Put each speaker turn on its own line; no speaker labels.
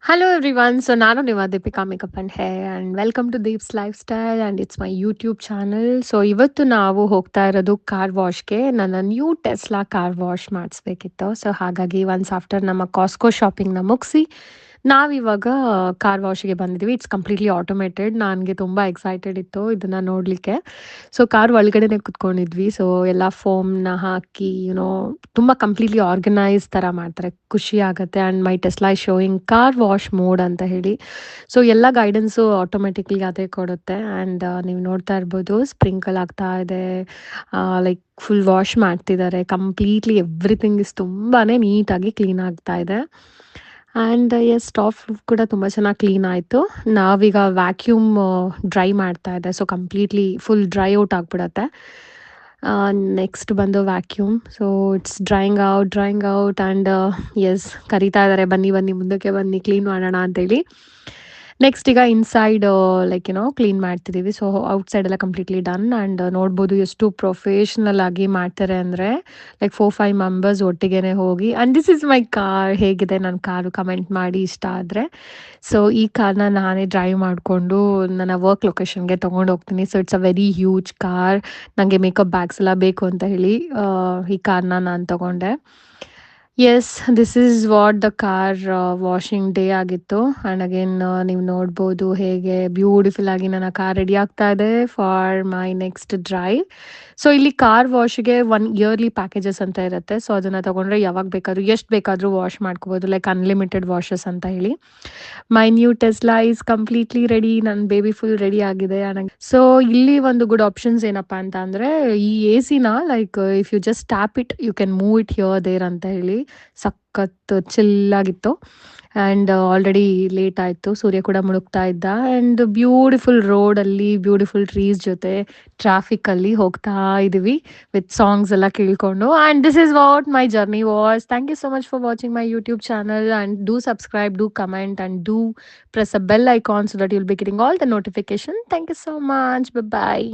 Hello everyone. So Nano Niva Deepika Makeup and Hair and welcome to Deep's Lifestyle and it's my YouTube channel. So ಇವತ್ತು ನಾವು ಹೋಗ್ತಾ ಇರೋದು car ವಾಶ್ಗೆ. ನನ್ನ new Tesla car wash ಮಾಡಿಸ್ಬೇಕಿತ್ತು. So ಹಾಗಾಗಿ once after ನಮ್ಮ Costco ಶಾಪಿಂಗ್ನ ಮುಗಿಸಿ ನಾವಿವಾಗ ಕಾರ್ ವಾಶ್ಗೆ ಬಂದಿದ್ದೀವಿ. It's completely automated. ನನಗೆ ತುಂಬ ಎಕ್ಸೈಟೆಡ್ ಇತ್ತು ಇದನ್ನು ನೋಡಲಿಕ್ಕೆ. ಸೊ ಕಾರ್ ಒಳಗಡೆನೆ ಕುತ್ಕೊಂಡಿದ್ವಿ. ಸೊ ಎಲ್ಲ ಫೋಮ್ನ ಹಾಕಿ ತುಂಬ ಕಂಪ್ಲೀಟ್ಲಿ ಆರ್ಗನೈಸ್ ಥರ ಮಾಡ್ತಾರೆ. ಖುಷಿ ಆಗುತ್ತೆ. And my Tesla is showing car wash mode ಅಂತ ಹೇಳಿ. ಸೊ ಎಲ್ಲ ಗೈಡೆನ್ಸು ಆಟೋಮೆಟಿಕ್ಲಿ ಅದೇ ಕೊಡುತ್ತೆ. ಆ್ಯಂಡ್ ನೀವು ನೋಡ್ತಾ ಇರ್ಬೋದು ಸ್ಪ್ರಿಂಕಲ್ ಆಗ್ತಾ ಇದೆ. ಲೈಕ್ ಫುಲ್ ವಾಶ್ ಮಾಡ್ತಿದ್ದಾರೆ. ಕಂಪ್ಲೀಟ್ಲಿ ಎವ್ರಿಥಿಂಗ್ ಇಸ್ ತುಂಬಾ ನೀಟಾಗಿ ಕ್ಲೀನ್ ಆಗ್ತಾ ಇದೆ. ಆ್ಯಂಡ್ ಎಸ್ ಸ್ಟಾಫ್ ಕೂಡ ತುಂಬ ಚೆನ್ನಾಗಿ ಕ್ಲೀನ್ ಆಯಿತು. ನಾವೀಗ ವ್ಯಾಕ್ಯೂಮ್ ಡ್ರೈ ಮಾಡ್ತಾ ಇದೆ. So completely full dry out ಆಗಿಬಿಡತ್ತೆ. ನೆಕ್ಸ್ಟ್ ಬಂದು vacuum. So it's drying out and yes ಕರೀತಾ ಇದ್ದಾರೆ, ಬನ್ನಿ ಬನ್ನಿ ಮುಂದಕ್ಕೆ ಬನ್ನಿ ಕ್ಲೀನ್ ಮಾಡೋಣ ಅಂತೇಳಿ. ನೆಕ್ಸ್ಟ್ ಈಗ ಇನ್ಸೈಡ್ ಲೈಕ್ ಕ್ಲೀನ್ ಮಾಡ್ತಿದ್ದೀವಿ. ಸೊ ಔಟ್ಸೈಡ್ ಎಲ್ಲ ಕಂಪ್ಲೀಟ್ಲಿ ಡನ್. ಆ್ಯಂಡ್ ನೋಡ್ಬೋದು ಎಷ್ಟು ಪ್ರೊಫೆಷ್ನಲ್ ಆಗಿ ಮಾಡ್ತಾರೆ ಅಂದರೆ ಲೈಕ್ 4-5 ಮೆಂಬರ್ಸ್ ಒಟ್ಟಿಗೆ ಹೋಗಿ. And this is my car. ಹೇಗಿದೆ ನನ್ನ ಕಾರು ಕಮೆಂಟ್ ಮಾಡಿ ಇಷ್ಟ ಆದರೆ. ಸೊ ಈ ಕಾರ್ನ ನಾನೇ ಡ್ರೈವ್ ಮಾಡಿಕೊಂಡು ನನ್ನ ವರ್ಕ್ ಲೊಕೇಶನ್ಗೆ ತೊಗೊಂಡು ಹೋಗ್ತೀನಿ. So it's a very huge car. ನನಗೆ ಮೇಕಪ್ ಬ್ಯಾಗ್ಸ್ ಎಲ್ಲ ಬೇಕು ಅಂತ ಹೇಳಿ ಈ ಕಾರ್ನ ನಾನು ತೊಗೊಂಡೆ. Yes this is what the car washing day ಆಗಿತ್ತು. ಆ್ಯಂಡ್ ಅಗೇನ್ ನೀವು ನೋಡ್ಬೋದು ಹೇಗೆ ಬ್ಯೂಟಿಫುಲ್ ಆಗಿ ನನ್ನ ಕಾರ್ ರೆಡಿ ಆಗ್ತಾ ಇದೆ for my next drive. So ಇಲ್ಲಿ ಕಾರ್ ವಾಶ್ಗೆ 1 ಇಯರ್ಲಿ ಪ್ಯಾಕೇಜಸ್ ಅಂತ ಇರುತ್ತೆ. ಸೊ ಅದನ್ನು ತೊಗೊಂಡ್ರೆ ಯಾವಾಗ ಬೇಕಾದರೂ ಎಷ್ಟು ಬೇಕಾದರೂ ವಾಶ್ ಮಾಡ್ಕೋಬೋದು, ಲೈಕ್ ಅನ್ಲಿಮಿಟೆಡ್ ವಾಷಸ್ ಅಂತ ಹೇಳಿ. My new Tesla is completely ready. ನನ್ನ ಬೇಬಿ ಫುಲ್ ರೆಡಿ ಆಗಿದೆ. ಸೊ ಇಲ್ಲಿ ಒಂದು ಗುಡ್ ಆಪ್ಷನ್ಸ್ ಏನಪ್ಪ ಅಂತ ಅಂದರೆ ಈ ಎ ಸಿನ like if you just tap it you can move it here there ಅಂತ ಹೇಳಿ ಸಖತ್ ಚಿಲ್ಲಾಗಿತ್ತು. ಆ್ಯಂಡ್ ಆಲ್ರೆಡಿ ಲೇಟ್ ಆಯಿತು, ಸೂರ್ಯ ಕೂಡ ಮುಳುಗ್ತಾ ಇದ್ದ. ಆ್ಯಂಡ್ ಬ್ಯೂಟಿಫುಲ್ ರೋಡಲ್ಲಿ ಬ್ಯೂಟಿಫುಲ್ ಟ್ರೀಸ್ ಜೊತೆ ಟ್ರಾಫಿಕಲ್ಲಿ ಹೋಗ್ತಾ ಇದ್ದೀವಿ ವಿತ್ ಸಾಂಗ್ಸ್ ಎಲ್ಲ ಕೇಳ್ಕೊಂಡು. And this is what my journey was. Thank you so much for watching my YouTube channel and do subscribe, do comment and do press a bell icon so that you'll be getting all the notification. Thank you so much. Bye bye.